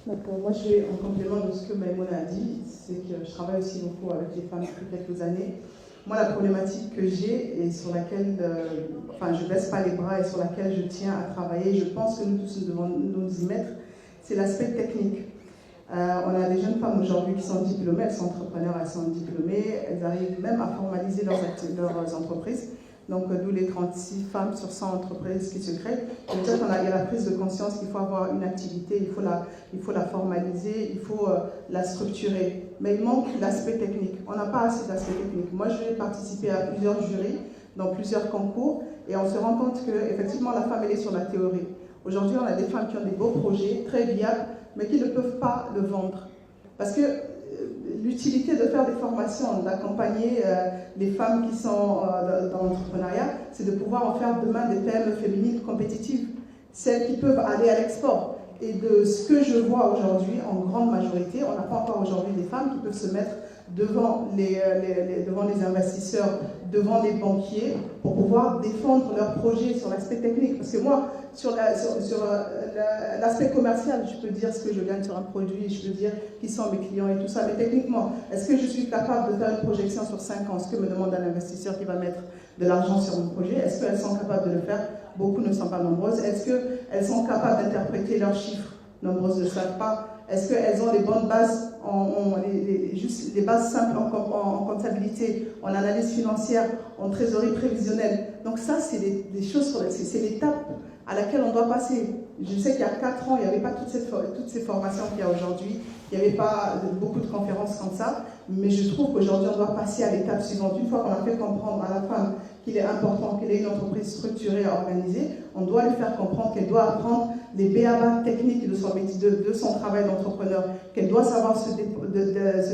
D'accord. Moi, en complément de ce que Maïmouna a dit, c'est que je travaille aussi beaucoup avec les femmes depuis quelques années. Moi, la problématique que j'ai et sur laquelle je ne baisse pas les bras et sur laquelle je tiens à travailler, je pense que nous tous nous devons nous y mettre, c'est l'aspect technique. On a des jeunes femmes aujourd'hui qui sont diplômées, elles sont entrepreneurs, elles sont diplômées, elles arrivent même à formaliser leurs entreprises. Donc, d'où les 36 femmes sur 100 entreprises qui se créent. Peut-être qu'il y a la prise de conscience qu'il faut avoir une activité, il faut la formaliser, il faut la structurer. Mais il manque l'aspect technique. On n'a pas assez d'aspect technique. Moi, j'ai participé à plusieurs jurys, dans plusieurs concours, et on se rend compte qu'effectivement, la femme, elle est sur la théorie. Aujourd'hui, on a des femmes qui ont des beaux projets, très viables, mais qui ne peuvent pas le vendre. Parce que l'utilité de faire des formations, d'accompagner les femmes qui sont dans l'entrepreneuriat, c'est de pouvoir en faire demain des PME féminines compétitives, celles qui peuvent aller à l'export. Et de ce que je vois aujourd'hui, en grande majorité, on n'a pas encore aujourd'hui des femmes qui peuvent se mettre devant les investisseurs, devant les banquiers, pour pouvoir défendre leurs projets sur l'aspect technique. Parce que moi, sur l'aspect commercial, je peux dire ce que je gagne sur un produit, je peux dire qui sont mes clients et tout ça, mais techniquement, est-ce que je suis capable de faire une projection sur 5 ans, ce que me demande un investisseur qui va mettre de l'argent sur mon projet? Est-ce qu'elles sont capables de le faire? Beaucoup ne sont pas nombreuses. Est-ce qu'elles sont capables d'interpréter leurs chiffres? Nombreuses ne le savent pas. Est-ce qu'elles ont les bonnes bases, juste les bases simples en comptabilité, en analyse financière, en trésorerie prévisionnelle? Donc ça, c'est des choses, c'est l'étape à laquelle on doit passer. Je sais qu'il y a 4 ans, il n'y avait pas toutes ces formations qu'il y a aujourd'hui, il n'y avait pas beaucoup de conférences comme ça, mais je trouve qu'aujourd'hui, on doit passer à l'étape suivante. Une fois qu'on a fait comprendre à la femme qu'il est important qu'elle ait une entreprise structurée, organisée, on doit lui faire comprendre qu'elle doit apprendre les b.a.-ba techniques de son travail d'entrepreneur, qu'elle doit savoir se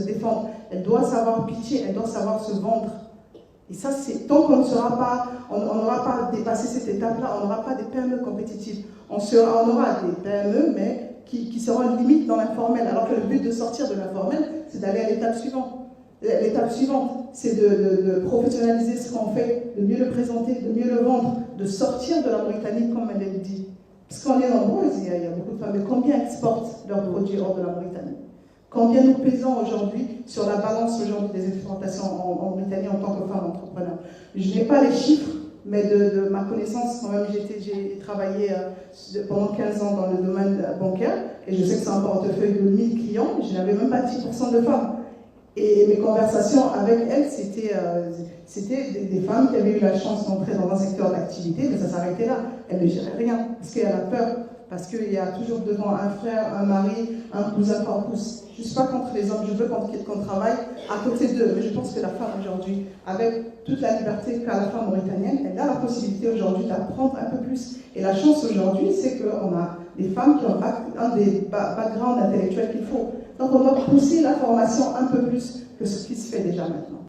défendre, elle doit savoir pitcher, elle doit savoir se vendre. Et ça, c'est tant qu'on n'aura pas dépassé cette étape-là, on n'aura pas des PME compétitives. On aura des PME, mais qui seront limite dans l'informel. Alors que le but de sortir de l'informel, c'est d'aller à l'étape suivante. L'étape suivante, c'est de professionnaliser ce qu'on fait, de mieux le présenter, de mieux le vendre, de sortir de la Mauritanie, comme elle le dit. Parce qu'on est nombreux, il y a beaucoup de femmes, mais combien exportent leurs produits hors de la Mauritanie? Combien nous pesons aujourd'hui sur la balance aujourd'hui des exportations en Mauritanie en tant que femme entrepreneur? Je n'ai pas les chiffres, mais de ma connaissance, quand même, j'ai travaillé pendant 15 ans dans le domaine bancaire, et je sais que c'est un portefeuille de 1000 clients, je n'avais même pas 10% de femmes. Et mes conversations avec elles, c'était des femmes qui avaient eu la chance d'entrer dans un secteur d'activité, mais ça s'arrêtait là. Elles ne géraient rien, parce qu'elle a peur, parce qu'il y a toujours devant un frère, un mari, un cousin qu'on pousse. Je ne suis pas contre les hommes, je veux qu'on travaille à côté d'eux, mais je pense que la femme aujourd'hui, avec toute la liberté qu'a la femme mauritanienne, elle a la possibilité aujourd'hui d'apprendre un peu plus. Et la chance aujourd'hui, c'est qu'on a des femmes qui ont un des backgrounds intellectuels qu'il faut. Donc on doit pousser la formation un peu plus que ce qui se fait déjà maintenant.